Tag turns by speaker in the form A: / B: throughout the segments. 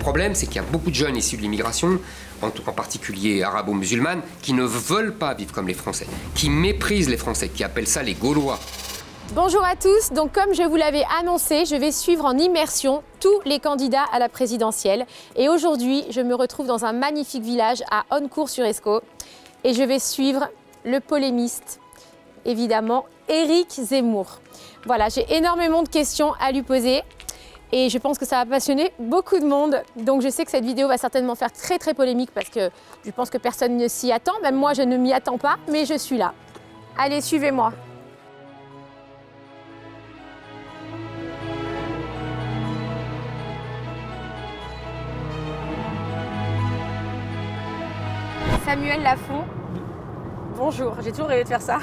A: problème, c'est qu'il y a beaucoup de jeunes issus de l'immigration, en particulier arabo-musulmane, qui ne veulent pas vivre comme les Français, qui méprisent les Français, qui appellent ça les Gaulois.
B: Bonjour à tous, donc comme je vous l'avais annoncé, je vais suivre en immersion tous les candidats à la présidentielle. Et aujourd'hui, je me retrouve dans un magnifique village à Oncourt-sur-Escaut et je vais suivre le polémiste, évidemment, Éric Zemmour. Voilà, j'ai énormément de questions à lui poser et je pense que ça va passionner beaucoup de monde. Donc je sais que cette vidéo va certainement faire très polémique parce que je pense que personne ne s'y attend, même moi je ne m'y attends pas, mais je suis là. Allez, suivez-moi. Samuel Lafont. Bonjour, j'ai toujours rêvé de faire ça.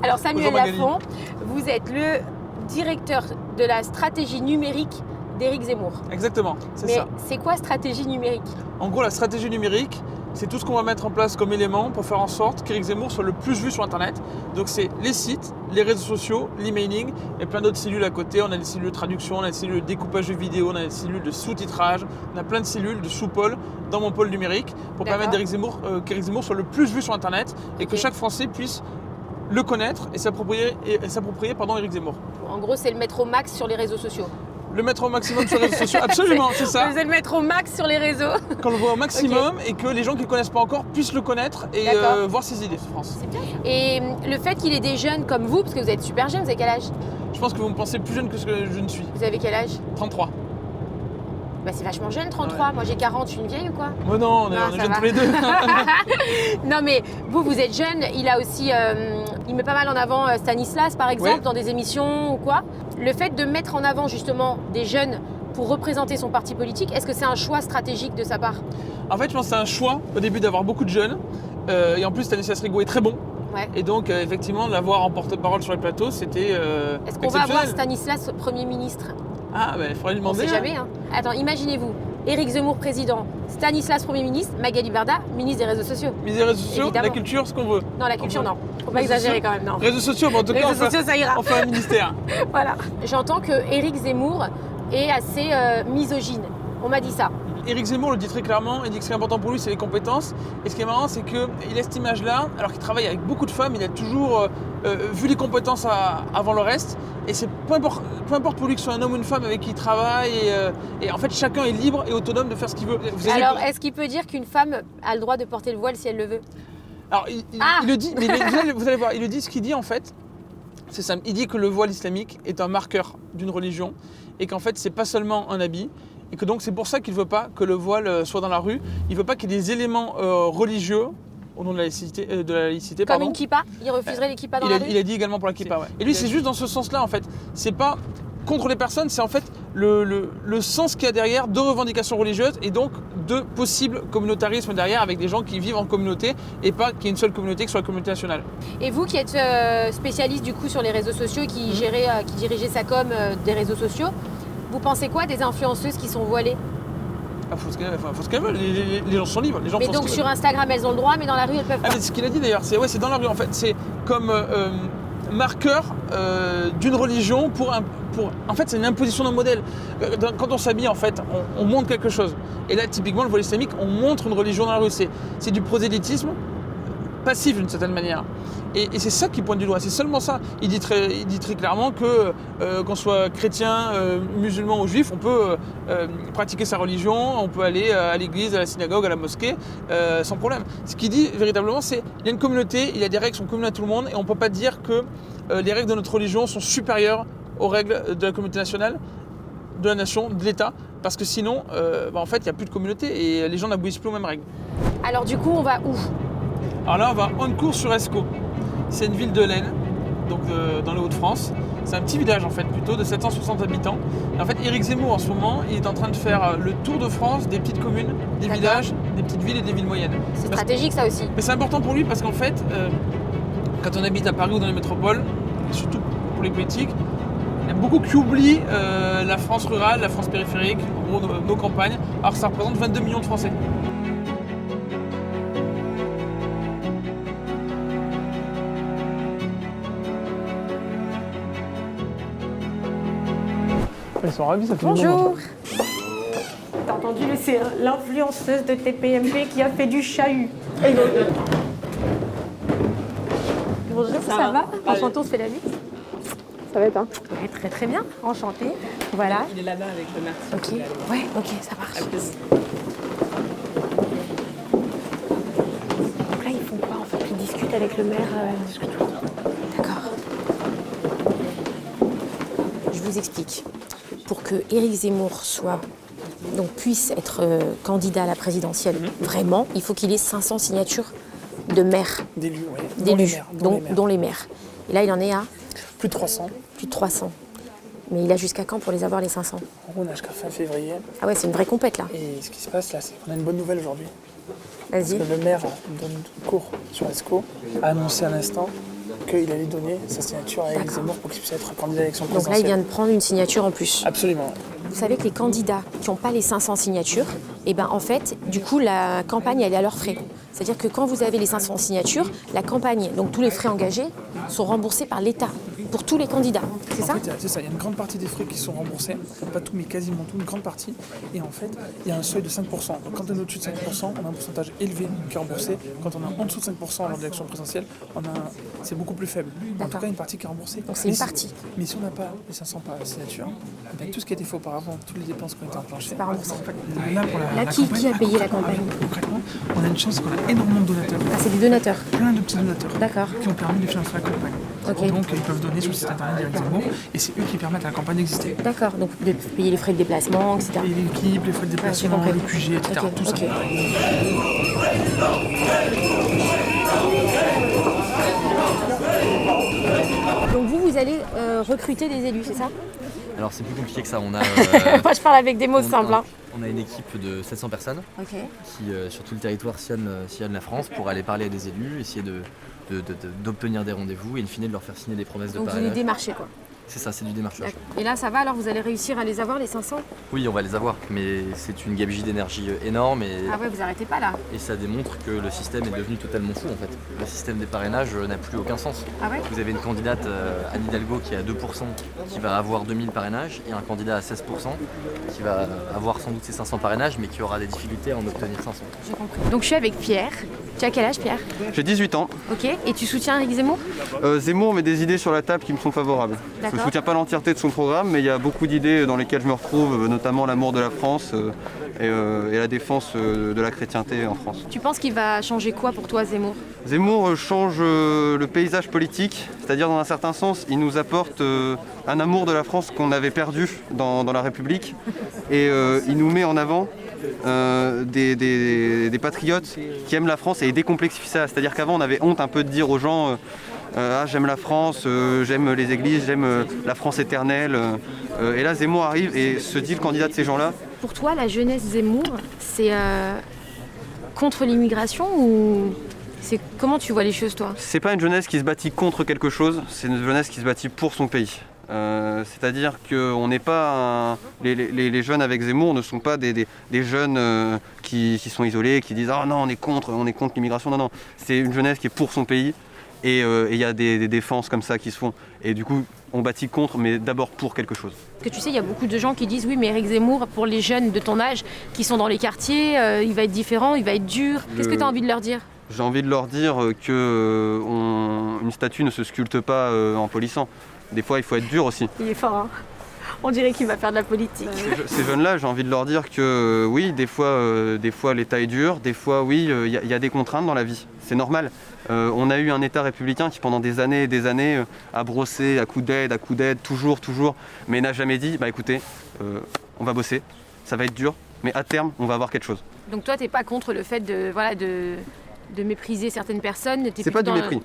B: Alors Samuel Lafont, vous êtes le directeur de la stratégie numérique d'Éric Zemmour.
C: Exactement, c'est ça.
B: Mais c'est quoi stratégie numérique?
C: En gros, la stratégie numérique, c'est tout ce qu'on va mettre en place comme élément pour faire en sorte qu'Éric Zemmour soit le plus vu sur Internet. Donc c'est les sites, les réseaux sociaux, l'emailing et plein d'autres cellules à côté. On a des cellules de traduction, on a des cellules de découpage de vidéos, on a des cellules de sous-titrage, on a plein de cellules de sous-pôles dans mon pôle numérique pour permettre qu'Éric Zemmour soit le plus vu sur Internet et que chaque Français puisse le connaître et s'approprier Éric Zemmour.
B: En gros, c'est le mettre au max sur les réseaux sociaux.
C: Le mettre au maximum sur les réseaux sociaux, absolument, c'est ça.
B: Vous allez le mettre au max sur les réseaux.
C: Qu'on le voit au maximum et que les gens qui ne le connaissent pas encore puissent le connaître et voir ses idées, France.
B: C'est bien. Et le fait qu'il ait des jeunes comme vous, parce que vous êtes super jeune, vous avez quel âge?
C: Je pense que vous me pensez plus jeune que ce que je ne suis.
B: Vous avez quel âge?
C: 33.
B: Bah c'est vachement jeune, 33. Ouais. Moi j'ai 40, je suis une vieille ou quoi?
C: Oh non, on est jeunes tous les deux.
B: Non mais vous êtes jeune, il a aussi, il met pas mal en avant Stanislas par exemple, dans des émissions ou quoi. Le fait de mettre en avant justement des jeunes pour représenter son parti politique, est-ce que c'est un choix stratégique de sa part?
C: En fait, je pense que c'est un choix au début d'avoir beaucoup de jeunes. Et en plus, Stanislas Rigaud est très bon.
B: Ouais.
C: Et donc, effectivement, de l'avoir en porte-parole sur le plateau, c'était
B: Est-ce qu'on va avoir Stanislas Premier ministre?
C: Ah, ben, il faudrait lui demander.
B: On ne sait jamais. Hein. Attends, imaginez-vous, Éric Zemmour président, Stanislas Premier ministre, Magali Berda, ministre des réseaux sociaux.
C: Ministre des réseaux sociaux,
B: évidemment.
C: La culture, ce qu'on veut.
B: Non, la culture, non. Faut pas exagérer quand même, non.
C: Réseaux sociaux, mais en tout cas,
B: ça ira.
C: on fait un ministère.
B: Voilà. J'entends que Éric Zemmour est assez misogyne. On m'a dit ça.
C: Éric Zemmour le dit très clairement, il dit que ce qui est important pour lui, c'est les compétences. Et ce qui est marrant, c'est qu'il a cette image-là, alors qu'il travaille avec beaucoup de femmes, il a toujours vu les compétences avant le reste. Et c'est peu importe pour lui que ce soit un homme ou une femme avec qui il travaille. Et en fait, chacun est libre et autonome de faire ce qu'il veut.
B: Alors, est-ce qu'il peut dire qu'une femme a le droit de porter le voile si elle le veut?
C: Alors, il le dit, mais vous allez voir, il le dit, ce qu'il dit en fait, c'est ça. Il dit que le voile islamique est un marqueur d'une religion et qu'en fait, c'est pas seulement un habit. Et que donc c'est pour ça qu'il ne veut pas que le voile soit dans la rue. Il ne veut pas qu'il y ait des éléments religieux au nom de la laïcité.
B: Comme une kippa? Il refuserait les kippas dans la rue?
C: Il a dit également pour la kippa, ouais. Et lui, c'est juste dans ce sens-là, en fait. C'est pas contre les personnes, c'est en fait le sens qu'il y a derrière de revendications religieuses et donc de possible communautarisme derrière avec des gens qui vivent en communauté et pas qu'il y ait une seule communauté qui soit la communauté nationale.
B: Et vous qui êtes spécialiste du coup sur les réseaux sociaux, qui dirigeait sa com des réseaux sociaux, vous pensez quoi des influenceuses qui sont voilées?
C: Faut ce qu'elles veulent, les gens sont libres. Les gens
B: mais donc sur Instagram elles ont le droit, mais dans la rue elles peuvent pas.
C: Mais ce qu'il a dit d'ailleurs, c'est dans la rue en fait. C'est comme marqueur d'une religion en fait c'est une imposition d'un modèle. Quand on s'habille en fait, on montre quelque chose. Et là typiquement le voile islamique, on montre une religion dans la rue. C'est du prosélytisme passif d'une certaine manière. Et c'est ça qu'il pointe du doigt, c'est seulement ça. Il dit très clairement que qu'on soit chrétien, musulman ou juif, on peut pratiquer sa religion, on peut aller à l'église, à la synagogue, à la mosquée, sans problème. Ce qu'il dit véritablement, c'est qu'il y a une communauté, il y a des règles qui sont communes à tout le monde, et on ne peut pas dire que les règles de notre religion sont supérieures aux règles de la communauté nationale, de la nation, de l'État, parce que sinon, en fait, il n'y a plus de communauté et les gens n'obéissent plus aux mêmes règles.
B: Alors du coup, on va où?
C: Alors là, on va à Oncourt-sur-Escaut. C'est une ville de l'Aisne, donc dans les Hauts-de-France. C'est un petit village en fait, plutôt de 760 habitants. Et en fait, Éric Zemmour en ce moment, il est en train de faire le tour de France des petites communes, des villages, des petites villes et des villes moyennes.
B: C'est stratégique ça aussi.
C: Mais c'est important pour lui parce qu'en fait, quand on habite à Paris ou dans les métropoles, surtout pour les politiques, il y a beaucoup qui oublient la France rurale, la France périphérique, en gros nos campagnes, alors que ça représente 22 millions de Français. Ils sont ravis, ça fait
B: Bonjour. entendu, mais c'est l'influenceuse de TPMP qui a fait du chahut. Bonjour, ça va? Enchanté, on se fait la bise. Ça va être hein? Ouais, très très bien, enchanté. Voilà.
D: Il est là-bas avec le maire.
B: Ok, ouais, ok, ça marche. Donc là, ils font quoi en fait? Ils discutent avec le maire. D'accord. Je vous explique. Pour que Éric Zemmour puisse être candidat à la présidentielle, vraiment, il faut qu'il ait 500 signatures de maires.
C: D'élus, oui.
B: D'élus, dont les maires. Et là, il en est à
C: Plus de 300.
B: plus de 300. Mais il a jusqu'à quand pour les avoir les 500?
C: En gros, on a jusqu'à fin février.
B: Ah ouais, c'est une vraie compète là.
C: Et ce qui se passe là, c'est qu'on a une bonne nouvelle aujourd'hui. Parce
B: Vas-y.
C: que le maire donne cours sur ESCO a annoncé à l'instant qu'il allait donner sa signature à Éric Zemmour pour qu'il puisse être candidat à l'élection
B: Donc là,
C: présidentielle.
B: il vient de prendre une signature en plus.
C: Absolument.
B: Vous savez que les candidats qui n'ont pas les 500 signatures, et ben en fait, du coup, la campagne, elle est à leurs frais. C'est-à-dire que quand vous avez les 500 signatures, la campagne, donc tous les frais engagés, sont remboursés par l'État pour tous les candidats. C'est ça?
C: En fait, c'est ça, il y a une grande partie des frais qui sont remboursés, pas tout, mais quasiment tout, une grande partie. Et en fait, il y a un seuil de 5%. Donc quand on est au-dessus de 5%, on a un pourcentage élevé qui est remboursé. Quand on est en dessous de 5% lors de l'élection présidentielle, c'est beaucoup plus faible. En tout cas, une partie qui est remboursée.
B: Donc c'est une partie.
C: Mais si on n'a pas les 500 signatures, eh bien, tout ce qui a été fait auparavant, toutes les dépenses qui ont été enclenchées,
B: C'est pas remboursé.
C: Là, pour
B: Là, qui a payé la campagne?
C: Concrètement, on a une chance qu'on a énormément de donateurs.
B: Ah, c'est des donateurs.
C: Plein de petits donateurs
B: D'accord.
C: qui ont permis de financer la campagne.
B: Ok.
C: Donc ils peuvent donner sur le site internet d'Éric Zemmour et c'est eux qui permettent à la campagne d'exister.
B: D'accord. Donc de payer les frais de déplacement, etc.
C: Et l'équipe, les frais de déplacement,
B: compris.
C: les QG, etc.
B: Ok,
C: Tout ça.
B: ok. Donc vous allez recruter des élus, c'est ça?
E: Alors c'est plus compliqué que ça, on a,
B: Moi je parle avec des mots simples. Hein.
E: on a une équipe de 700 personnes
B: Ok.
E: qui sur tout le territoire sillonnent la France pour aller parler à des élus, essayer d'obtenir des rendez-vous et in fine de leur faire signer des promesses de
B: Donc vous les
E: parrainage.
B: démarchez quoi.
E: C'est ça, c'est du démarchage.
B: Et là ça va alors, vous allez réussir à les avoir les 500?
E: Oui, on va les avoir, mais c'est une gabegie d'énergie énorme
B: Ah ouais, vous arrêtez pas là.
E: et ça démontre que le système est devenu totalement fou en fait. Le système des parrainages n'a plus aucun sens.
B: Ah ouais?
E: Vous avez une candidate, Anne Hidalgo, qui est à 2%, qui va avoir 2000 parrainages, et un candidat à 16% qui va avoir sans doute ses 500 parrainages, mais qui aura des difficultés à en obtenir 500.
B: J'ai compris. Donc je suis avec Pierre. Tu as quel âge Pierre?
F: J'ai 18 ans.
B: Ok. Et tu soutiens Éric Zemmour?
F: Zemmour met des idées sur la table qui me sont favorables. Je ne
B: D'accord.
F: soutiens pas l'entièreté de son programme, mais il y a beaucoup d'idées dans lesquelles je me retrouve, notamment l'amour de la France et la défense de la chrétienté en France.
B: Tu penses qu'il va changer quoi pour toi Zemmour?
F: Zemmour change le paysage politique, c'est-à-dire dans un certain sens, il nous apporte un amour de la France qu'on avait perdu dans la République et il nous met en avant des patriotes qui aiment la France et décomplexifient ça. C'est-à-dire qu'avant on avait honte un peu de dire aux gens ah, j'aime la France, j'aime les églises, j'aime la France éternelle. Et là Zemmour arrive et se dit le candidat de ces gens-là.
B: Pour toi, la jeunesse Zemmour, c'est contre l'immigration ou c'est comment tu vois les choses toi?
F: C'est pas une jeunesse qui se bâtit contre quelque chose, c'est une jeunesse qui se bâtit pour son pays. C'est-à-dire que on n'est pas les jeunes avec Zemmour ne sont pas des jeunes qui sont isolés, qui disent ah non on est contre l'immigration. Non, c'est une jeunesse qui est pour son pays et il y a des défenses comme ça qui se font. Et du coup on bâtit contre mais d'abord pour quelque chose.
B: Parce que tu sais, il y a beaucoup de gens qui disent oui mais Éric Zemmour, pour les jeunes de ton âge qui sont dans les quartiers, il va être différent, il va être dur. Qu'est-ce que tu as envie de leur dire?
F: J'ai envie de leur dire qu'une statue ne se sculpte pas en polissant. Des fois il faut être dur aussi.
B: Il est fort, hein. On dirait qu'il va faire de la politique.
F: Ces jeunes-là, j'ai envie de leur dire que oui, des fois l'État est dur, des fois oui, il y a des contraintes dans la vie. C'est normal. On a eu un État républicain qui pendant des années et des années a brossé à coups d'aide, toujours, mais n'a jamais dit, bah écoutez, on va bosser, ça va être dur, mais à terme, on va avoir quelque chose.
B: Donc toi, t'es pas contre le fait de mépriser certaines personnes?
F: C'est pas du mépris.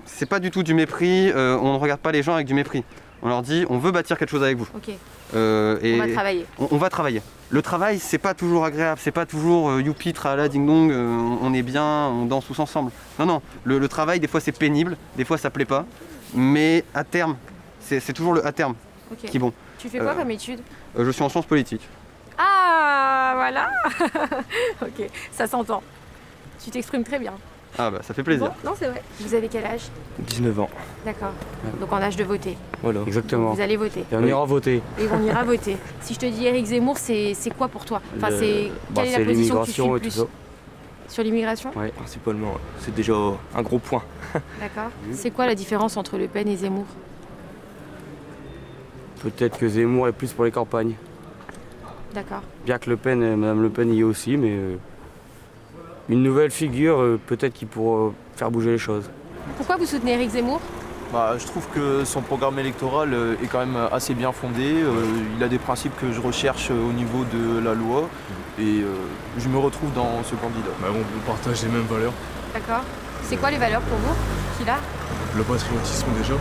F: C'est pas du tout du mépris, on ne regarde pas les gens avec du mépris. On leur dit, on veut bâtir quelque chose avec vous.
B: Ok.
F: Et
B: on va travailler.
F: On va travailler. Le travail, c'est pas toujours agréable, c'est pas toujours youpi, tralala, ding dong, on est bien, on danse tous ensemble. Non, le travail, des fois c'est pénible, des fois ça plaît pas, mais à terme, c'est toujours le à terme qui est bon.
B: Tu fais quoi comme étude?
F: Je suis en sciences politiques.
B: Ah, voilà. Ok, ça s'entend. Tu t'exprimes très bien.
F: Ah bah ça fait plaisir.
B: Bon, non, c'est vrai. Vous avez quel âge?
D: 19 ans.
B: D'accord. Donc en âge de voter.
D: Voilà, exactement.
B: Vous allez voter.
D: Et on ira voter.
B: Et on ira voter. Si je te dis Éric Zemmour, c'est quoi pour toi? Enfin, quelle est la
D: c'est
B: position que tu suis
D: l'immigration
B: le
D: et tout
B: plus?
D: ça.
B: Sur l'immigration?
D: Ouais, principalement. Ouais. C'est déjà un gros point.
B: D'accord. C'est quoi la différence entre Le Pen et Zemmour?
D: Peut-être que Zemmour est plus pour les campagnes.
B: D'accord.
D: Bien que Madame Le Pen y est aussi, mais une nouvelle figure, peut-être qui pourra faire bouger les choses.
B: Pourquoi vous soutenez Éric Zemmour?
G: Je trouve que son programme électoral est quand même assez bien fondé. Il a des principes que je recherche au niveau de la loi et je me retrouve dans ce candidat.
H: On partage les mêmes valeurs.
B: D'accord. C'est quoi les valeurs pour vous qu'il a?
H: Le patriotisme déjà.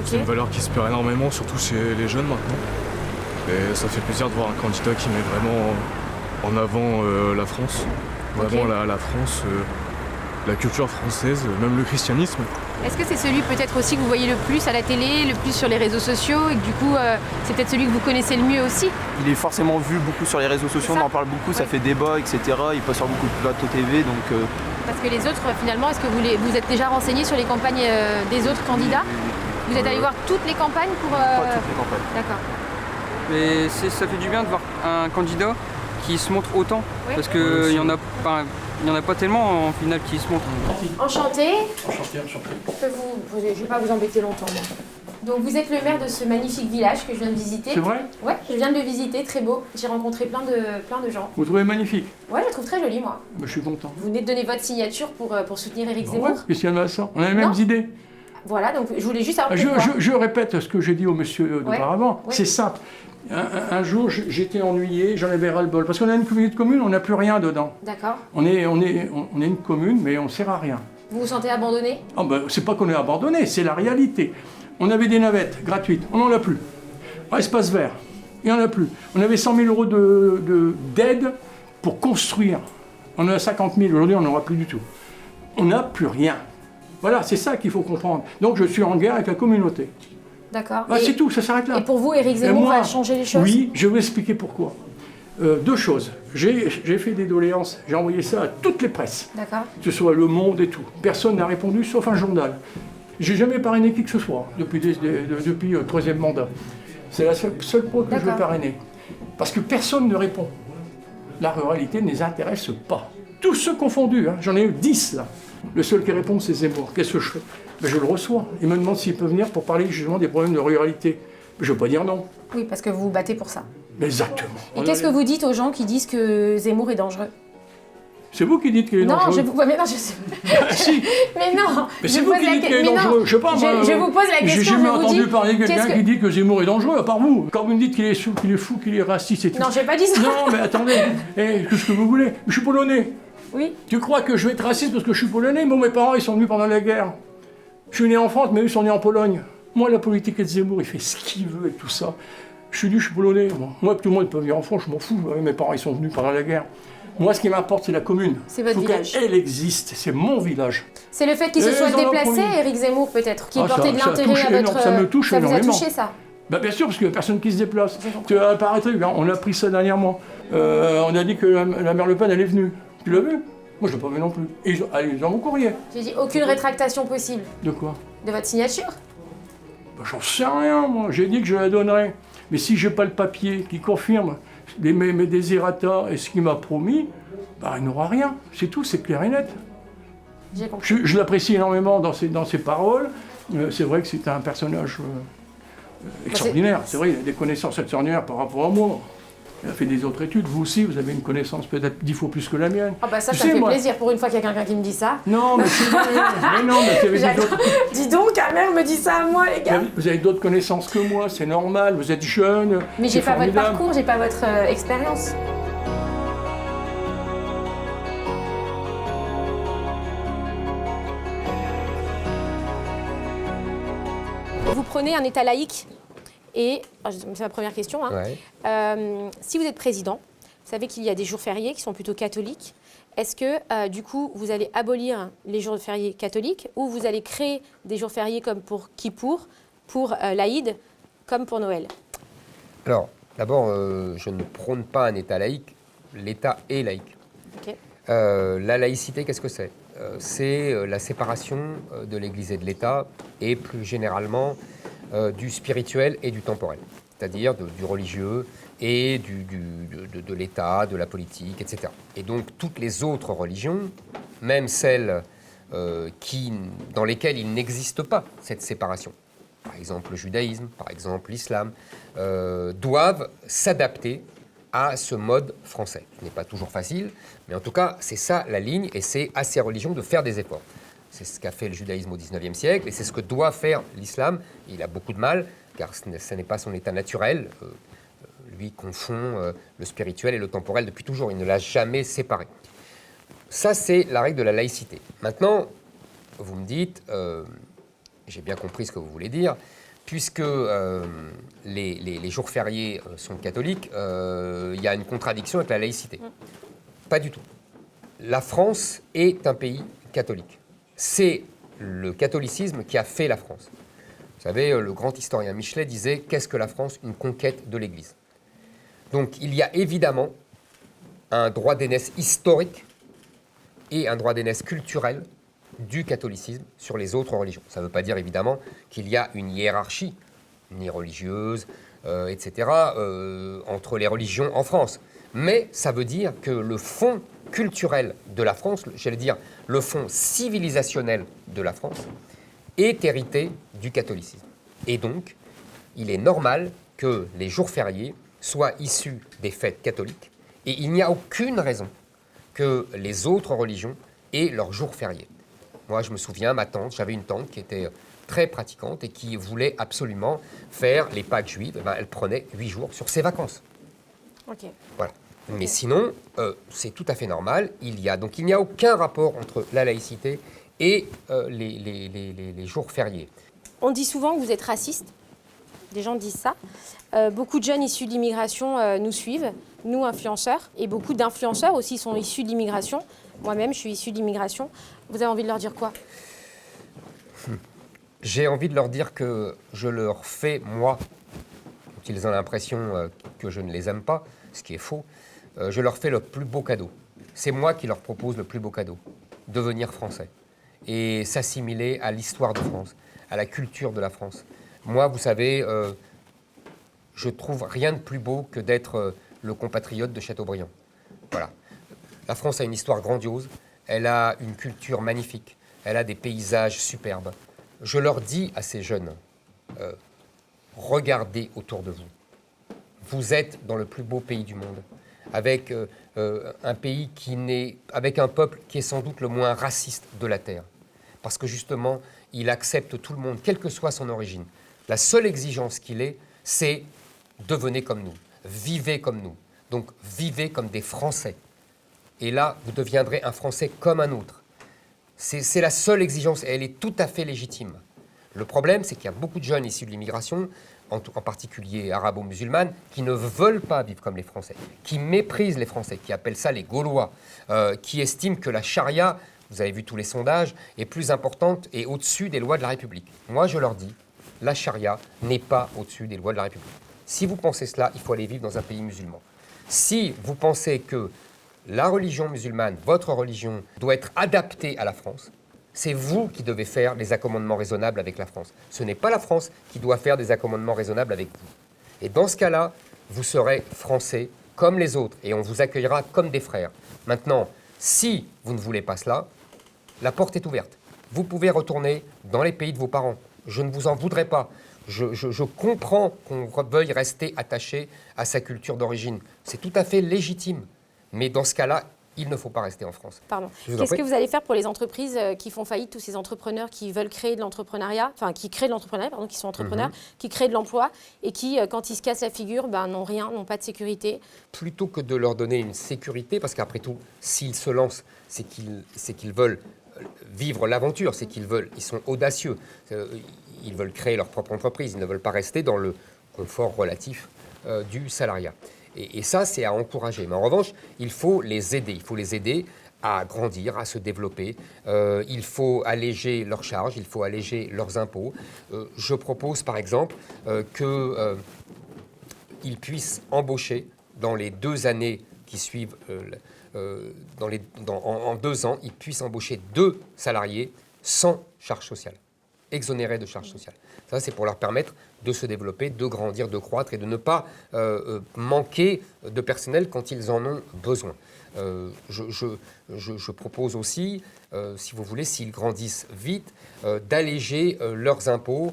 H: C'est
B: Ok.
H: une valeur qui se perd énormément, surtout chez les jeunes maintenant. Et ça fait plaisir de voir un candidat qui met vraiment en avant la France. Vraiment
B: Ok.
H: la France, la culture française, même le christianisme.
B: Est-ce que c'est celui peut-être aussi que vous voyez le plus à la télé, le plus sur les réseaux sociaux et que du coup c'est peut-être celui que vous connaissez le mieux aussi?
G: Il est forcément vu beaucoup sur les réseaux sociaux,
B: C'est
G: on
B: ça.
G: en parle beaucoup, ça
B: Ouais.
G: fait débat, etc. Il passe sur beaucoup de plateaux TV, donc
B: Parce que les autres finalement, est-ce que vous êtes déjà renseigné sur les campagnes des autres candidats? Vous êtes allé voir toutes les campagnes pour...
G: pas toutes les campagnes.
B: D'accord.
I: Mais ça fait du bien de voir un candidat qui se montre autant.
B: Oui.
I: Parce qu'il n'y en a pas tellement en finale qui se montrent.
B: Enchanté. Enchanté. Je ne vais pas vous embêter longtemps. Moi. Donc vous êtes le maire de ce magnifique village que je viens de visiter.
J: C'est vrai?
B: Ouais, je viens de le visiter, très beau. J'ai rencontré plein de gens.
J: Vous trouvez magnifique?
B: Ouais, je le trouve très joli moi.
J: Je suis content.
B: Vous venez de donner votre signature pour soutenir Éric
J: Ouais,
B: Zemmour.
J: qu'est-ce qu'il y en a à ça? On a les mêmes
B: Non.
J: idées.
B: Voilà, donc je voulais juste savoir
J: Je,
B: pourquoi.
J: je répète ce que j'ai dit au monsieur auparavant.
B: Ouais.
J: C'est simple. Un jour, j'étais ennuyé, j'en avais ras-le-bol. Parce qu'on a une communauté de communes, on n'a plus rien dedans.
B: D'accord.
J: On est une commune, mais on ne sert à rien.
B: Vous vous sentez abandonné?
J: Ah ben, c'est pas qu'on est abandonné, c'est la réalité. On avait des navettes gratuites, on n'en a plus. Espace vert, il n'y en a plus. On avait 100 000 euros d'aide pour construire. On en a 50 000, aujourd'hui on n'en aura plus du tout. On n'a plus rien. Voilà, c'est ça qu'il faut comprendre. Donc je suis en guerre avec la communauté.
B: D'accord.
J: Ah, c'est tout, ça s'arrête là.
B: Et pour vous, Éric Zemmour va changer les choses?
J: Oui, je vais vous expliquer pourquoi. Deux choses. J'ai fait des doléances, j'ai envoyé ça à toutes les presses,
B: D'accord.
J: que ce soit Le Monde et tout. Personne n'a répondu, sauf un journal. J'ai jamais parrainé qui que ce soit depuis le troisième mandat. C'est la seule fois que je vais
B: D'accord.
J: parrainer. Parce que personne ne répond. La ruralité ne les intéresse pas. Tous ceux confondus, hein. J'en ai eu 10 là. Le seul qui répond, c'est Zemmour. Qu'est-ce que je fais? Ben, je le reçois. Il me demande s'il peut venir pour parler justement des problèmes de ruralité. Je ne veux pas dire non.
B: Oui, parce que vous vous battez pour ça.
J: Exactement.
B: Et qu'est-ce que vous dites aux gens qui disent que Zemmour est dangereux?
J: C'est vous qui dites qu'il est dangereux.
B: Mais non, je sais.
J: Ah, si.
B: Mais non.
J: Mais c'est vous qui dites qu'il est dangereux. Je sais pas, moi,
B: je vous pose la question.
J: j'ai jamais
B: je vous
J: entendu
B: dis,
J: parler de quelqu'un
B: qu'est-ce
J: qui dit que Zemmour est dangereux, à part vous. Quand vous me dites qu'il est fou, qu'il est raciste et tout.
B: Non, j'ai pas dit ça.
J: Non, mais attendez. Qu'est-ce que vous voulez? Je suis polonais.
B: Oui.
J: Tu crois que je vais être raciste parce que je suis polonais? Moi, mes parents, ils sont venus pendant la guerre. Je suis né en France, mais eux, ils sont nés en Pologne. Moi, la politique de Zemmour, il fait ce qu'il veut et tout ça. Je suis polonais. Moi, tout le monde peut venir en France, je m'en fous. Mes parents, ils sont venus pendant la guerre. Moi, ce qui m'importe, c'est la commune.
B: C'est votre
J: Faut
B: village.
J: qu'elle existe. C'est mon village.
B: C'est le fait qu'il se
J: Et
B: soit
J: ils en ont
B: déplacé,
J: promis.
B: Éric Zemmour, peut-être, qui
J: Ah,
B: portait de
J: ça
B: l'intérêt
J: touche
B: à votre...
J: ça me touche
B: Ça vous a
J: énormément.
B: touché, ça?
J: Bah, bien sûr, parce qu'il n'y a personne qui se déplace.
B: J'ai compris.
J: Tu as paraîtrait, on a pris ça dernièrement. On a dit que la mère Le Pen, elle est venue. Tu l'as vu? Moi, je ne l'ai pas vu non plus. Et ils ont mon courrier.
B: J'ai dit aucune rétractation possible
J: De quoi?
B: de votre signature.
J: Bah, j'en sais rien, moi. J'ai dit que je la donnerais. Mais si je n'ai pas le papier qui confirme mes désirata et ce qu'il m'a promis, bah, il n'aura rien. C'est tout, c'est clair et net.
B: J'ai compris.
J: Je l'apprécie énormément dans ses paroles. C'est vrai que c'est un personnage extraordinaire. C'est vrai, il a des connaissances extraordinaires par rapport à moi. Il a fait des autres études. Vous aussi, vous avez une connaissance peut-être 10 fois plus que la mienne.
B: Ah bah ça
J: Tu
B: me
J: sais,
B: fait
J: moi-
B: plaisir pour une fois qu'il y a quelqu'un qui me dit ça.
J: Non, mais c'est vrai. Mais non, mais vous avez
B: J'adore.
J: d'autres-
B: Dis donc, ta mère me dit ça à moi, les gars.
J: vous avez d'autres connaissances que moi, c'est normal. Vous êtes jeune.
B: Mais j'ai
J: c'est
B: pas votre
J: formidable.
B: parcours, j'ai pas votre expérience. Vous prenez un État laïque et, c'est ma première question, hein.
A: Ouais.
B: Si vous êtes président, vous savez qu'il y a des jours fériés qui sont plutôt catholiques. Est-ce que, du coup, vous allez abolir les jours fériés catholiques ou vous allez créer des jours fériés comme pour Kippour, pour l'Aïd, comme pour Noël?
A: Alors, d'abord, je ne prône pas un État laïque. L'État est laïque.
B: Ok.
A: La laïcité, qu'est-ce que c'est? c'est la séparation de l'Église et de l'État, et plus généralement du spirituel et du temporel, c'est-à-dire du religieux et de l'État, de la politique, etc. Et donc toutes les autres religions, même celles dans lesquelles il n'existe pas cette séparation, par exemple le judaïsme, par exemple l'islam, doivent s'adapter à ce mode français. Ce n'est pas toujours facile, mais en tout cas, c'est ça la ligne, et c'est à ces religions de faire des efforts. C'est ce qu'a fait le judaïsme au XIXe siècle, et c'est ce que doit faire l'islam. Il a beaucoup de mal, car ce n'est pas son état naturel. Lui confond le spirituel et le temporel depuis toujours. Il ne l'a jamais séparé. Ça, c'est la règle de la laïcité. Maintenant, vous me dites, j'ai bien compris ce que vous voulez dire, puisque les jours fériés sont catholiques, il y a une contradiction avec la laïcité. Pas du tout. La France est un pays catholique. C'est le catholicisme qui a fait la France. Vous savez, le grand historien Michelet disait « Qu'est-ce que la France ? Une conquête de l'Église ». Donc il y a évidemment un droit d'aînesse historique et un droit d'aînesse culturel du catholicisme sur les autres religions. Ça ne veut pas dire évidemment qu'il y a une hiérarchie, ni religieuse, etc., entre les religions en France. Mais ça veut dire que le fond culturel de la France, j'allais dire le fond civilisationnel de la France, est hérité du catholicisme. Et donc, il est normal que les jours fériés soient issus des fêtes catholiques, et il n'y a aucune raison que les autres religions aient leurs jours fériés. Moi, je me souviens, j'avais une tante qui était très pratiquante et qui voulait absolument faire les Pâques juives. Eh ben, elle prenait 8 jours sur ses vacances.
B: Ok.
A: Voilà. Mais sinon, c'est tout à fait normal. Il n'y a aucun rapport entre la laïcité et les jours fériés.
B: On dit souvent que vous êtes raciste. Des gens disent ça. Beaucoup de jeunes issus de l'immigration nous suivent, nous influenceurs, et beaucoup d'influenceurs aussi sont issus de l'immigration. Moi-même, je suis issue de l'immigration. Vous avez envie de leur dire quoi ?
A: J'ai envie de leur dire que je leur fais, moi, quand ils ont l'impression que je ne les aime pas, ce qui est faux, je leur fais le plus beau cadeau. C'est moi qui leur propose le plus beau cadeau, devenir français et s'assimiler à l'histoire de France, à la culture de la France. Moi, vous savez, je trouve rien de plus beau que d'être le compatriote de Chateaubriand. Voilà. La France a une histoire grandiose, elle a une culture magnifique, elle a des paysages superbes. Je leur dis à ces jeunes, regardez autour de vous. Vous êtes dans le plus beau pays du monde, avec un pays avec un peuple qui est sans doute le moins raciste de la Terre. Parce que justement, il accepte tout le monde, quelle que soit son origine. La seule exigence qu'il ait, c'est devenez comme nous, vivez comme nous. Donc vivez comme des Français. Et là, vous deviendrez un Français comme un autre. C'est la seule exigence et elle est tout à fait légitime. Le problème, c'est qu'il y a beaucoup de jeunes issus de l'immigration, en particulier arabo-musulmane, qui ne veulent pas vivre comme les Français, qui méprisent les Français, qui appellent ça les Gaulois, qui estiment que la charia, vous avez vu tous les sondages, est plus importante et au-dessus des lois de la République. Moi, je leur dis, la charia n'est pas au-dessus des lois de la République. Si vous pensez cela, il faut aller vivre dans un pays musulman. Si vous pensez que la religion musulmane, votre religion, doit être adaptée à la France, c'est vous qui devez faire des accommodements raisonnables avec la France. Ce n'est pas la France qui doit faire des accommodements raisonnables avec vous. Et dans ce cas-là, vous serez français comme les autres et on vous accueillera comme des frères. Maintenant, si vous ne voulez pas cela, la porte est ouverte. Vous pouvez retourner dans les pays de vos parents. Je ne vous en voudrais pas. Je comprends qu'on veuille rester attaché à sa culture d'origine. C'est tout à fait légitime. Mais dans ce cas-là, il ne faut pas rester en France.
B: Pardon. Qu'est-ce que vous allez faire pour les entreprises qui font faillite, tous ces entrepreneurs qui veulent créer de l'entrepreneuriat, enfin qui créent de l'entrepreneuriat, pardon, qui sont entrepreneurs, qui créent de l'emploi et qui, quand ils se cassent la figure, n'ont rien, n'ont pas de sécurité? Plutôt
A: que de leur donner une sécurité, parce qu'après tout, s'ils se lancent, c'est qu'ils veulent vivre l'aventure, ils sont audacieux, ils veulent créer leur propre entreprise, ils ne veulent pas rester dans le confort relatif du salariat. Et ça, c'est à encourager. Mais en revanche, il faut les aider. Il faut les aider à grandir, à se développer. Il faut alléger leurs charges, il faut alléger leurs impôts. Je propose, par exemple, qu'ils puissent embaucher dans les 2 années qui suivent en 2 ans, il puisse embaucher 2 salariés sans charge sociale, exonérés de charge sociale. Ça, c'est pour leur permettre de se développer, de grandir, de croître et de ne pas manquer de personnel quand ils en ont besoin. Je propose aussi, si vous voulez, s'ils grandissent vite, d'alléger leurs impôts.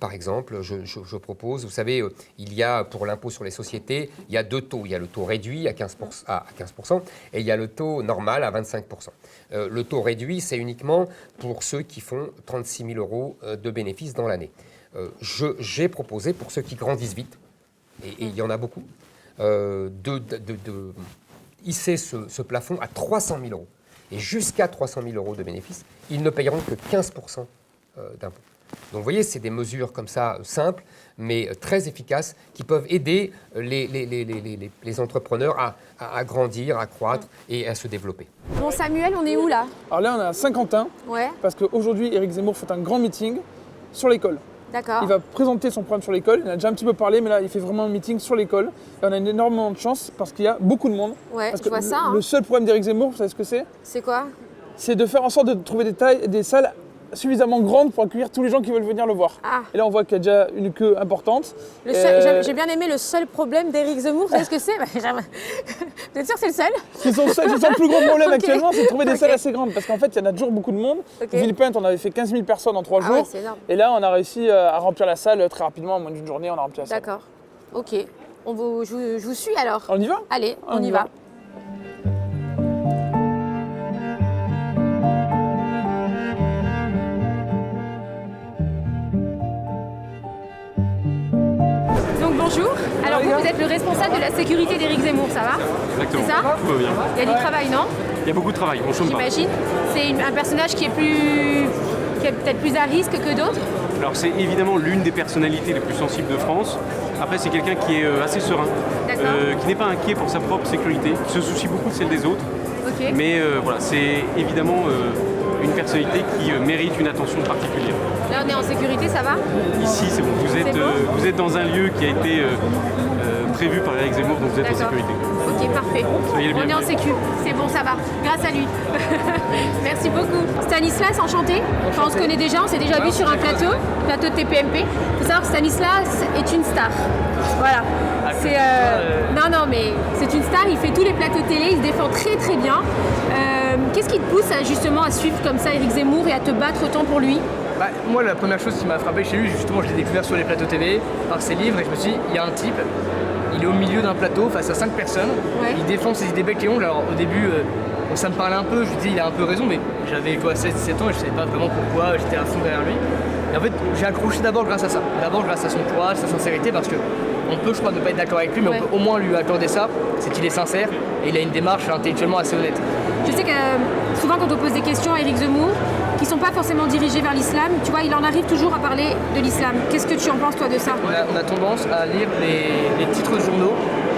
A: Par exemple, je propose, vous savez, il y a pour l'impôt sur les sociétés, il y a 2 taux. Il y a le taux réduit à 15% et il y a le taux normal à 25%. Le taux réduit, c'est uniquement pour ceux qui font 36 000 euros de bénéfices dans l'année. J'ai proposé pour ceux qui grandissent vite, et il y en a beaucoup, de hisser ce plafond à 300 000 euros. Et jusqu'à 300 000 euros de bénéfices, ils ne payeront que 15% d'impôts. Donc vous voyez, c'est des mesures comme ça simples, mais très efficaces, qui peuvent aider les entrepreneurs à grandir, à croître et à se développer.
B: Bon Samuel, on est où là?
C: Alors là, on est à Saint-Quentin,
B: Ouais,
C: parce qu'aujourd'hui, Éric Zemmour fait un grand meeting sur l'école.
B: d'accord.
C: Il va présenter son programme sur l'école. Il en a déjà un petit peu parlé, mais là, il fait vraiment un meeting sur l'école. Et on a énormément de chance parce qu'il y a beaucoup de monde.
B: Ouais,
C: Parce
B: je
C: que
B: vois ça. Hein.
C: le seul problème d'Éric Zemmour, vous savez ce que c'est?
B: C'est quoi?
C: C'est de faire en sorte de trouver des salles suffisamment grandes pour accueillir tous les gens qui veulent venir le voir.
B: Ah.
C: Et là, on voit qu'il y a déjà une queue importante.
B: J'ai bien aimé le seul problème d'Éric Zemmour. Vous savez ce que c'est? Vous êtes sûr que c'est le seul?
C: C'est son plus gros problème
B: Ok.
C: actuellement, c'est de trouver des
B: Ok.
C: salles assez grandes. Parce qu'en fait, il y en a toujours beaucoup de monde.
B: Ok.
C: Villepinte, on avait fait 15 000 personnes en 3
B: Ah
C: jours.
B: ouais, c'est énorme.
C: Et là, on a réussi à remplir la salle très rapidement. En moins d'une journée, on a rempli la salle.
B: D'accord. Ok. Je vous suis alors.
C: On y va?
B: Allez, on y va. Donc bonjour. Alors vous êtes le responsable de la sécurité d'Éric Zemmour, ça va?
K: Exactement.
B: C'est ça?
K: Tout va bien.
B: Il y a du travail, non?
K: Il y a beaucoup de travail, on chôme pas.
B: J'imagine. C'est un personnage qui est peut-être plus à risque que d'autres.
K: Alors c'est évidemment l'une des personnalités les plus sensibles de France. Après c'est quelqu'un qui est assez serein, qui n'est pas inquiet pour sa propre sécurité, qui se soucie beaucoup de celle des autres.
B: Ok.
K: Mais voilà, c'est évidemment une personnalité qui mérite une attention particulière.
B: Là on est en sécurité, ça va?
K: Ici c'est bon, vous êtes dans un lieu qui a été prévu par Éric Zemmour, donc vous êtes en
B: D'accord.
K: sécurité.
B: Ok, parfait.
K: Soyez le
B: On est en
K: bienvenu.
B: sécu, c'est bon, ça va. Grâce à lui. Merci beaucoup. Stanislas, enchanté. Enfin, on se connaît déjà, on s'est déjà vu sur un plateau de TPMP. Il faut savoir que Stanislas est une star. Voilà. Non, mais c'est une star, il fait tous les plateaux télé, il se défend très très bien. Qu'est-ce qui te pousse justement à suivre comme ça Éric Zemmour et à te battre autant pour lui?
L: Moi, la première chose qui m'a frappé chez lui, justement, je l'ai découvert sur les plateaux TV, par ses livres, et je me suis dit, il y a un type, il est au milieu d'un plateau face à 5 personnes,
B: Ouais.
L: il défend ses idées bec et ongles. Alors au début, ça me parlait un peu, je me disais, il a un peu raison, mais j'avais 16-17 ans et je savais pas vraiment pourquoi, j'étais à fond derrière lui. Et en fait, j'ai accroché d'abord grâce à ça, d'abord grâce à son courage, sa sincérité, parce que on peut, je crois, ne pas être d'accord avec lui, mais
B: Ouais.
L: on peut au moins lui accorder ça, c'est qu'il est sincère et il a une démarche intellectuellement assez honnête.
B: Je sais que souvent quand on pose des questions à Éric Zemmour, qui ne sont pas forcément dirigées vers l'islam, tu vois, il en arrive toujours à parler de l'islam. Qu'est-ce que tu en penses toi de ça?
L: On a tendance à lire les titres de journaux,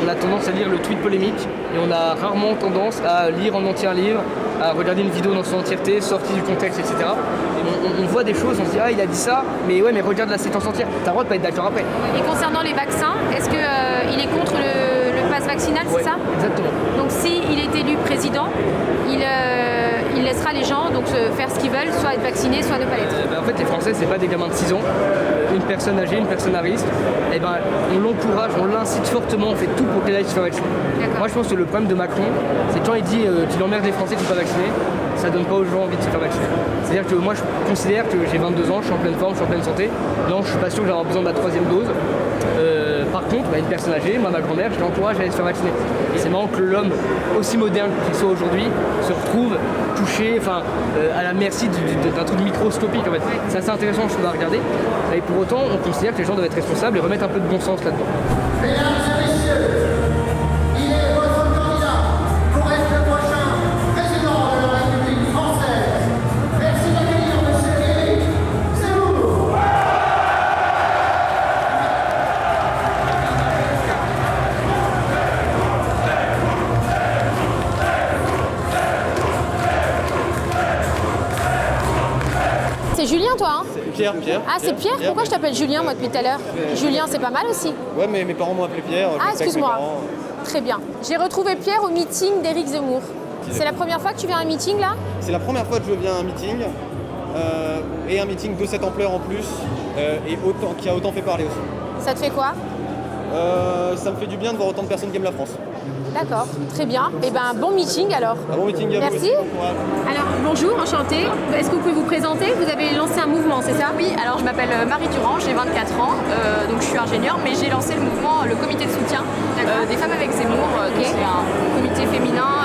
L: on a tendance à lire le tweet polémique et on a rarement tendance à lire en entier un livre, à regarder une vidéo dans son entièreté, sortie du contexte, etc. Et on voit des choses, on se dit ah il a dit ça, mais ouais mais regarde la séquence entière, t'as le droit de pas être d'accord après.
B: Et concernant les vaccins, est-ce qu'il est contre le pass vaccinal, c'est
L: Ouais,
B: ça?
L: exactement.
B: Donc s'il est élu président, il laissera les gens donc faire ce qu'ils veulent, soit être vaccinés, soit ne pas l'être.
L: En fait les Français c'est pas des gamins de 6 ans, une personne âgée, une personne à risque, et ben on l'encourage, on l'incite fortement, on fait tout pour qu'elle aille se faire vacciner. Moi je pense que le problème de Macron, c'est quand il dit qu'il emmerde les Français qui ne sont pas vaccinés, ça donne pas aux gens envie de se faire vacciner. C'est-à-dire que moi je considère que j'ai 22 ans, je suis en pleine forme, je suis en pleine santé, non je suis pas sûr que j'aurai besoin de la 3e dose. Par contre, une personne âgée, moi ma grand-mère, je l'encourage à aller se faire vacciner. Et c'est marrant que l'homme, aussi moderne qu'il soit aujourd'hui, se retrouve touché, à la merci d'un truc microscopique en fait. C'est assez intéressant, je trouve, à regarder. Et pour autant, on considère que les gens doivent être responsables et remettre un peu de bon sens là-dedans.
M: Mesdames et messieurs, il est votre candidat pour être le prochain président de la République française. Merci d'accueillir monsieur Éric Zemmour.
B: C'est Julien toi, hein?
N: Pierre.
B: Ah, c'est Pierre. Pourquoi je t'appelle Julien, moi, depuis tout à l'heure? Julien, c'est pas mal aussi.
N: Ouais, mais mes parents m'ont appelé Pierre.
B: Ah, excuse-moi. Très bien. J'ai retrouvé Pierre au meeting d'Éric Zemmour. C'est la première fois que tu viens à un meeting, là?
N: C'est la première fois que je viens à un meeting. Et un meeting de cette ampleur en plus. Et qui a autant fait parler aussi.
B: Ça te fait quoi?
N: Ça me fait du bien de voir autant de personnes qui aiment la France.
B: D'accord, très bien. Et ben bon meeting alors.
N: Un bon meeting à vous.
B: Merci. Alors bonjour, enchantée. Est-ce que vous pouvez vous présenter? Vous avez lancé un mouvement, c'est ça?
O: Oui, alors je m'appelle Marie Durand, j'ai 24 ans, donc je suis ingénieure, mais j'ai lancé le mouvement, le comité de soutien des femmes avec Zemmour. C'est un comité féminin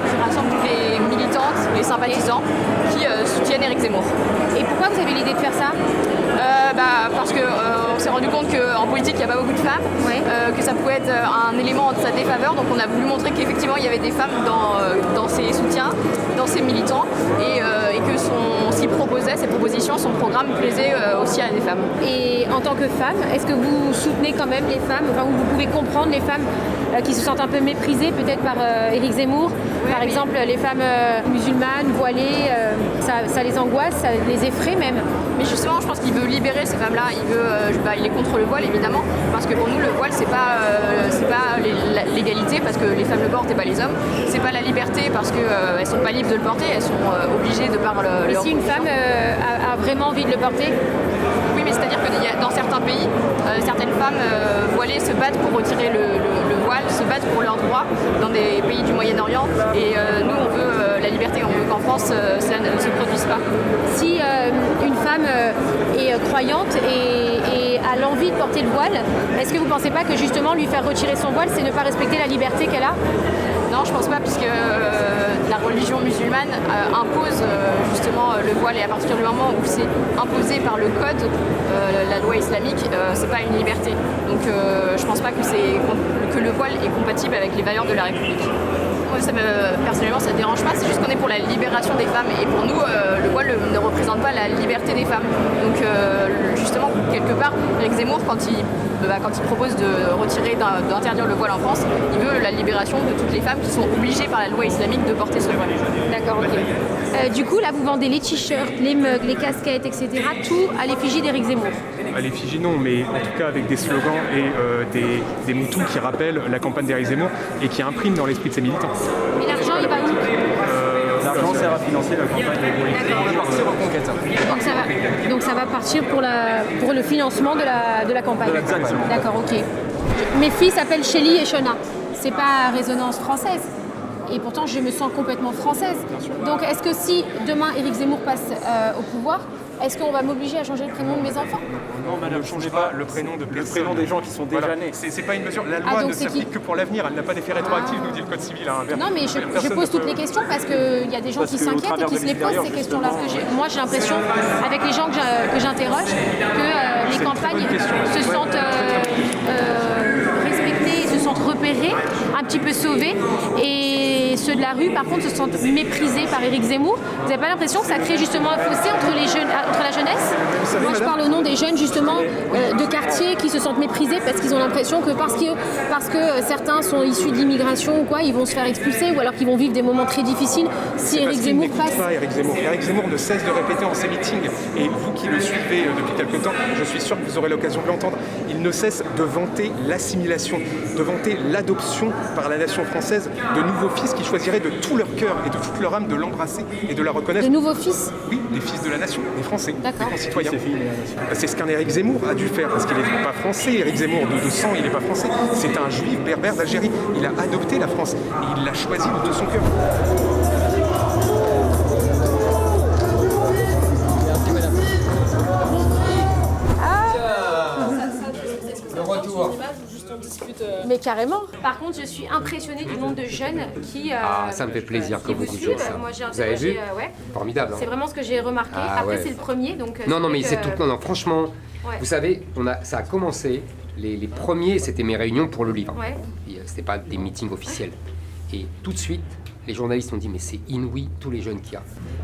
O: qui rassemble toutes les militantes, les sympathisants qui soutiennent Éric Zemmour.
B: Et pourquoi vous avez l'idée de faire ça?
O: Parce qu'on s'est rendu compte qu'en politique, il n'y a pas beaucoup de femmes, que ça pouvait être un élément de sa défaveur. Donc on a voulu montrer qu'effectivement, il y avait des femmes dans ses soutiens, dans ses militants, et que ce qu'il proposait, ses propositions, son programme plaisait aussi à des femmes.
B: Et en tant que femme, est-ce que vous soutenez quand même les femmes, enfin, vous pouvez comprendre les femmes qui se sentent un peu méprisées peut-être par Éric Zemmour? Par exemple, les femmes musulmanes, voilées, ça les angoisse, ça les effraie même.
O: Mais justement, je pense qu'il veut libérer ces femmes-là. Il est contre le voile, évidemment, parce que pour nous, le voile, c'est pas l'égalité, parce que les femmes le portent et pas les hommes. C'est pas la liberté, parce qu'elles sont pas libres de le porter, elles sont obligées de par leur.
B: Mais si une femme a vraiment envie de le porter?
O: Oui, mais c'est-à-dire que dans certains pays, certaines femmes voilées se battent pour retirer le voile, se battent pour leurs droits dans des pays du Moyen-Orient. Et nous, on veut la liberté, on veut qu'en France, ça ne se produise pas.
B: Si une femme est croyante et a l'envie de porter le voile, est-ce que vous ne pensez pas que justement lui faire retirer son voile, c'est ne pas respecter la liberté qu'elle a?
O: Non, je pense pas, puisque la religion musulmane impose justement le voile, et à partir du moment où c'est imposé par le code, la loi islamique, c'est pas une liberté. Donc je pense pas que le voile est compatible avec les valeurs de la République. Moi, personnellement, ça ne dérange pas, c'est juste qu'on est pour la libération des femmes. Et pour nous, le voile ne représente pas la liberté des femmes. Donc justement, quelque part, Éric Zemmour, quand il propose de retirer, d'interdire le voile en France, il veut la libération de toutes les femmes qui sont obligées par la loi islamique de porter ce voile.
B: D'accord, ok. Du coup, là, vous vendez les t-shirts, les mugs, les casquettes, etc. Tout à l'effigie d'Éric Zemmour.
P: À l'effigie, non, mais en tout cas avec des slogans et des moutons qui rappellent la campagne d'Éric Zemmour et qui impriment dans l'esprit de ses militants.
B: Mais l'argent, il va où?
P: L'argent sert à financer la campagne de partir en conquête.
B: Donc ça va partir pour le financement de la campagne. D'accord, ok. Mes filles s'appellent Shelly et Shona. C'est pas résonance française. Et pourtant, je me sens complètement française. Donc, est-ce que si demain Éric Zemmour passe au pouvoir, est-ce qu'on va m'obliger à changer le prénom de mes enfants?
P: Non, madame, ne changez pas le prénom de personne. Le prénom des gens qui sont déjà nés. C'est pas une mesure. La loi ne s'applique que pour l'avenir. Elle n'a pas d'effet rétroactif, nous dit le Code civil.
B: Non, mais je pose toutes les questions parce qu'il y a des gens qui s'inquiètent et qui se les posent, ces questions-là. Moi, j'ai l'impression, avec les gens que j'interroge, que les campagnes se sentent respectées, se sentent repérées, un petit peu sauvées. Et ceux de la rue, par contre, se sentent méprisés par Éric Zemmour. Vous n'avez pas l'impression que ça crée justement un fossé entre la jeunesse? Moi, je parle au nom des jeunes, justement, de quartier qui se sentent méprisés parce qu'ils ont l'impression que parce que certains sont issus de l'immigration ou quoi, ils vont se faire expulser ou alors qu'ils vont vivre des moments très difficiles si Éric Zemmour passe.
P: Pas Éric Zemmour. Éric Zemmour ne cesse de répéter en ses meetings, et vous qui le suivez depuis quelque temps, je suis sûr que vous aurez l'occasion de l'entendre, il ne cesse de vanter l'assimilation, de vanter l'adoption par la nation française de nouveaux fils qui choisiraient de tout leur cœur et de toute leur âme de l'embrasser et de la reconnaître.
B: De nouveaux fils?
P: Oui, des fils de la nation, des Français, des concitoyens. C'est ce qu'un Éric Zemmour a dû faire, parce qu'il n'est pas français. Éric Zemmour, de sang, il n'est pas français. C'est un juif berbère d'Algérie. Il a adopté la France et il l'a choisi de tout son cœur.
B: Mais carrément. Par contre, je suis impressionnée du nombre de jeunes qui.
A: Ça me fait plaisir que vous
B: suivez
A: ça.
B: Moi, j'ai
A: vous avez vu
B: ouais.
A: Formidable.
B: C'est vraiment ce que j'ai remarqué. Après, c'est le premier, donc.
A: Non, mais c'est tout. Non, franchement, vous savez, ça a commencé. Les premiers, c'était mes réunions pour le livre.
B: Ouais.
A: C'était pas des meetings officiels. Et tout de suite, les journalistes ont dit mais c'est inouï tous les jeunes qu'il y a.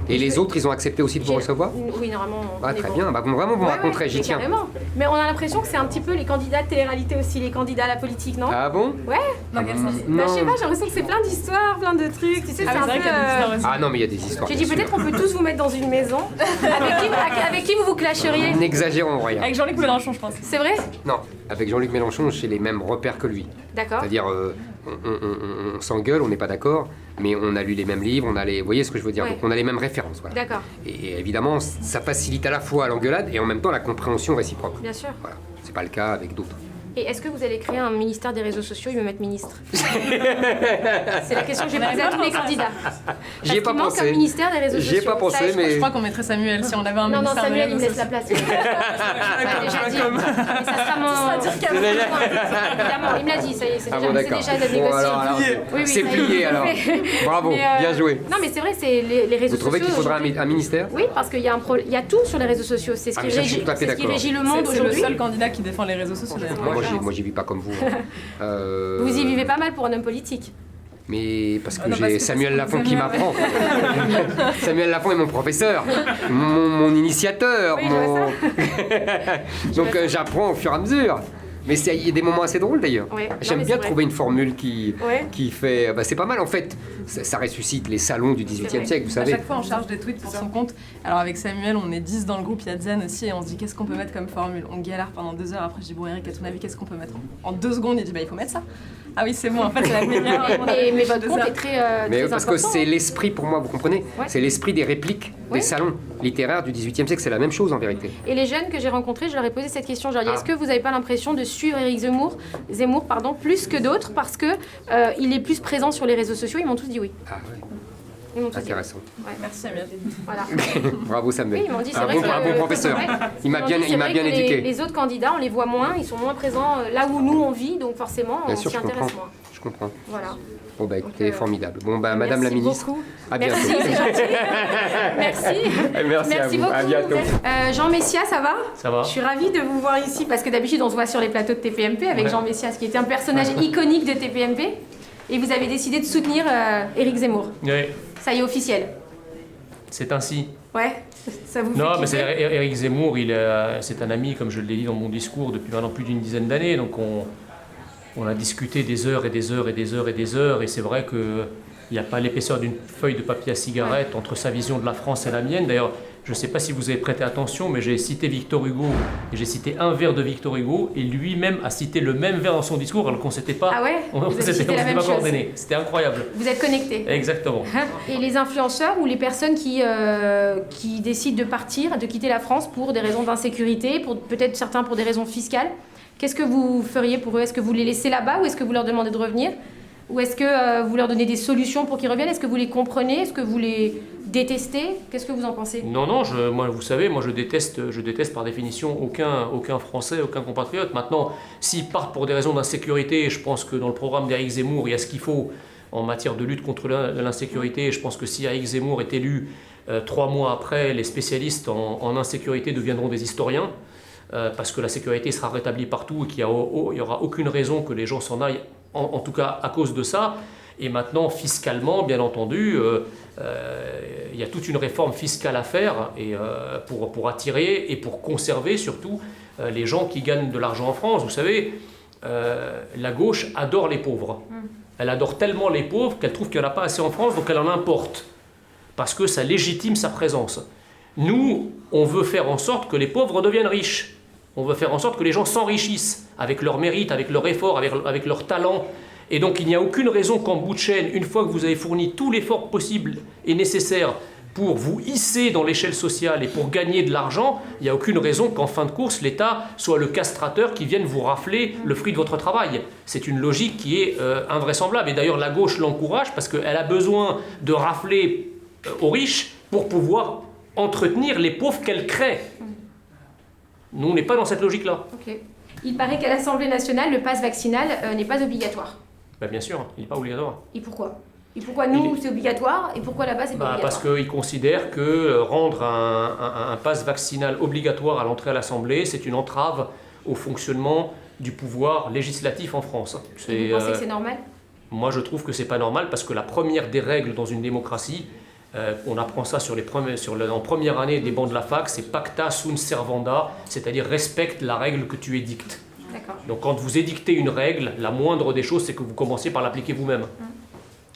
A: Et les autres, ils ont accepté aussi de vous recevoir?
B: Oui, normalement.
A: Ah, très bien, bah, vraiment vous me raconterez, j'y tiens.
B: Carrément. Mais on a l'impression que c'est un petit peu les candidats de télé-réalité aussi, les candidats à la politique, non?
A: Ah bon?
B: Ouais. Dans quel sens? Bah, je sais pas, j'ai l'impression que c'est plein d'histoires, plein de trucs, tu sais, c'est un peu...
A: Ah non, mais il y a des histoires.
B: J'ai dit peut-être qu'on peut tous vous mettre dans une maison. Avec qui vous vous clasheriez?
A: N'exagérons rien.
O: Avec Jean-Luc Mélenchon, je pense.
B: C'est vrai?
A: Non, avec Jean-Luc Mélenchon, j'ai les mêmes repères que lui.
B: D'accord.
A: C'est-à-dire, on s'engueule, on n'est pas d'accord, mais on a lu les mêmes livres, on a les... Vous voyez ce que je veux dire?
B: Ouais.
A: Donc on a les mêmes références, voilà.
B: D'accord.
A: Et évidemment, ça facilite à la fois l'engueulade et en même temps la compréhension réciproque.
B: Bien sûr.
A: Voilà, c'est pas le cas avec d'autres.
B: Et est-ce que vous allez créer un ministère des réseaux sociaux et me mettre ministre? C'est la question que j'ai posée à tous les candidats.
A: J'y ai pas pensé.
B: Un ministère des réseaux sociaux.
A: J'y ai pas pensé, mais...
O: Je crois qu'on mettrait Samuel si on avait un ministère.
B: Non, Samuel,
O: des
B: il me
O: réseaux
B: laisse la place. Déjà dit. Et ça sera mon... Évidemment, il me l'a dit, ça y est, c'est déjà négocié.
A: Oui, c'est plié alors. Bravo, bien joué.
B: Non, mais c'est vrai, c'est les réseaux sociaux.
A: Vous trouvez qu'il faudra un ministère?
B: Oui, parce qu'il y a tout sur les réseaux sociaux. C'est ce qui régit le monde aujourd'hui.
O: C'est le seul candidat qui défend les réseaux sociaux.
A: Moi, j'y vis pas comme vous.
B: Vous y vivez pas mal pour un homme politique.
A: Mais parce que j'ai Samuel Lafont qui m'apprend. Samuel Lafont est mon professeur, mon initiateur. Donc j'apprends au fur et à mesure. Mais il y a des moments assez drôles d'ailleurs.
B: Ouais.
A: J'aime bien trouver une formule qui fait... Bah, c'est pas mal en fait. Ça ressuscite les salons du XVIIIe siècle, vous savez.
O: À chaque fois, on charge des tweets pour son compte. Alors avec Samuel, on est 10 dans le groupe, il y a Zen aussi, et on se dit qu'est-ce qu'on peut mettre comme formule. On galère pendant 2 heures, après je dis bon Eric, à ton avis, qu'est-ce qu'on peut mettre? En 2 secondes, il dit bah il faut mettre ça. Ah oui, c'est bon, en fait, c'est la meilleure.
B: Mais votre compte est très
A: mais
B: très
A: parce
B: important.
A: que c'est l'esprit pour moi, vous comprenez?
B: Ouais.
A: C'est l'esprit des répliques des salons littéraires du XVIIIe siècle, c'est la même chose en vérité.
B: Et les jeunes que j'ai rencontrés, je leur ai posé cette question. Je leur ai dit, est-ce que vous n'avez pas l'impression de suivre Éric Zemmour, plus que d'autres parce que il est plus présent sur les réseaux sociaux? Ils m'ont tous dit oui.
A: Ah ouais.
B: Ils m'ont tous
A: Intéressant.
B: dit oui. Ouais.
O: Merci Samuel.
B: Voilà.
A: Bravo Samuel.
B: Oui, ils m'ont dit, c'est
A: un
B: vrai
A: bon,
B: que,
A: un bon professeur.
B: ouais.
A: Il m'a bien éduqué.
B: Les autres candidats, on les voit moins, ils sont moins présents là où nous on vit, donc forcément
A: Bien
B: on
A: sûr,
B: s'y intéresse moins.
A: Je comprends.
B: Voilà.
A: Bon bah écoutez, formidable. Bon bah Madame la Ministre,
B: beaucoup.
A: à bientôt.
B: Merci, c'est gentil. Merci à vous.
A: beaucoup. À bientôt.
B: Jean Messia, ça va?
Q: Ça va.
B: Je suis ravie de vous voir ici parce que d'habitude on se voit sur les plateaux de TPMP avec Jean Messias qui était un personnage iconique de TPMP et vous avez décidé de soutenir Éric Zemmour.
Q: Oui.
B: Ça y est, officiel.
Q: C'est ainsi.
B: Ouais, ça vous fait
Q: Non, mais
B: kiffer?
Q: Éric Zemmour, c'est un ami, comme je l'ai dit dans mon discours, depuis maintenant plus d'une dizaine d'années. Donc on a discuté des heures et des heures et des heures et des heures. Et c'est vrai qu'il n'y a pas l'épaisseur d'une feuille de papier à cigarette entre sa vision de la France et la mienne. D'ailleurs, je ne sais pas si vous avez prêté attention, mais j'ai cité Victor Hugo et j'ai cité un vers de Victor Hugo et lui-même a cité le même vers dans son discours alors qu'on ne s'était pas, coordonnés. C'était incroyable.
B: Vous êtes connectés.
Q: Exactement.
B: Et les influenceurs ou les personnes qui décident de partir, de quitter la France pour des raisons d'insécurité, peut-être certains pour des raisons fiscales, qu'est-ce que vous feriez pour eux? Est-ce que vous les laissez là-bas ou est-ce que vous leur demandez de revenir? Ou est-ce que vous leur donnez des solutions pour qu'ils reviennent? Est-ce que vous les comprenez? Est-ce que vous les détestez? Qu'est-ce que vous en pensez?
Q: Non, moi, vous savez, moi je déteste par définition aucun Français, aucun compatriote. Maintenant, s'ils partent pour des raisons d'insécurité, je pense que dans le programme d'Éric Zemmour, il y a ce qu'il faut en matière de lutte contre l'insécurité. Je pense que si Éric Zemmour est élu 3 mois après, les spécialistes en insécurité deviendront des historiens. Parce que la sécurité sera rétablie partout et qu'il n'y aura aucune raison que les gens s'en aillent, en tout cas à cause de ça. Et maintenant, fiscalement, bien entendu, il y a toute une réforme fiscale à faire et, pour attirer et pour conserver surtout les gens qui gagnent de l'argent en France. Vous savez, la gauche adore les pauvres. Elle adore tellement les pauvres qu'elle trouve qu'il n'y en a pas assez en France, donc elle en importe. Parce que ça légitime sa présence. Nous, on veut faire en sorte que les pauvres deviennent riches. On veut faire en sorte que les gens s'enrichissent avec leur mérite, avec leur effort, avec leur talent. Et donc il n'y a aucune raison qu'en bout de chaîne, une fois que vous avez fourni tout l'effort possible et nécessaire pour vous hisser dans l'échelle sociale et pour gagner de l'argent, il n'y a aucune raison qu'en fin de course, l'État soit le castrateur qui vienne vous rafler le fruit de votre travail. C'est une logique qui est invraisemblable. Et d'ailleurs, la gauche l'encourage parce qu'elle a besoin de rafler aux riches pour pouvoir entretenir les pauvres qu'elle crée. Nous, on n'est pas dans cette logique-là.
B: Ok. Il paraît qu'à l'Assemblée nationale, le pass vaccinal n'est pas obligatoire.
Q: Ben, bien sûr, il n'est pas obligatoire.
B: Et pourquoi? Et pourquoi nous, c'est obligatoire et pourquoi là-bas, c'est pas obligatoire?
Q: Parce qu'ils considèrent que rendre un pass vaccinal obligatoire à l'entrée à l'Assemblée, c'est une entrave au fonctionnement du pouvoir législatif en France.
B: Et vous pensez que c'est normal?
Q: Moi, je trouve que c'est pas normal parce que la première des règles dans une démocratie, on apprend ça en première année des bancs de la fac, c'est pacta sunt servanda, c'est-à-dire respecte la règle que tu édictes. Donc quand vous édictez une règle, la moindre des choses, c'est que vous commencez par l'appliquer vous-même.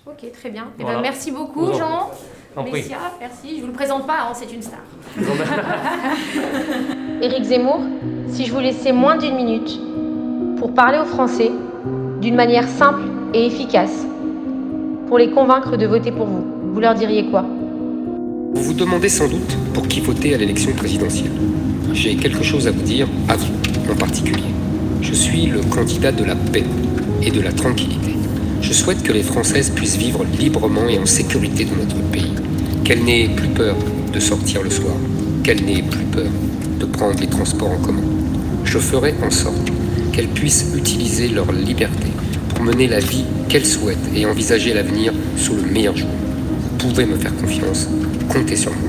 B: Ok, très bien. Eh
Q: Voilà.
B: ben, merci beaucoup, Jean.
Q: En prie.
B: Messia, merci. Je ne vous le présente pas, hein, c'est une star. Éric Zemmour, si je vous laissais moins d'1 minute pour parler aux Français d'une manière simple et efficace, pour les convaincre de voter pour vous, vous leur diriez quoi?
A: Vous vous demandez sans doute pour qui voter à l'élection présidentielle. J'ai quelque chose à vous dire, à vous en particulier. Je suis le candidat de la paix et de la tranquillité. Je souhaite que les Françaises puissent vivre librement et en sécurité dans notre pays. Qu'elles n'aient plus peur de sortir le soir. Qu'elles n'aient plus peur de prendre les transports en commun. Je ferai en sorte qu'elles puissent utiliser leur liberté pour mener la vie qu'elles souhaitent et envisager l'avenir sous le meilleur jour. Vous pouvez me faire confiance, comptez sur moi.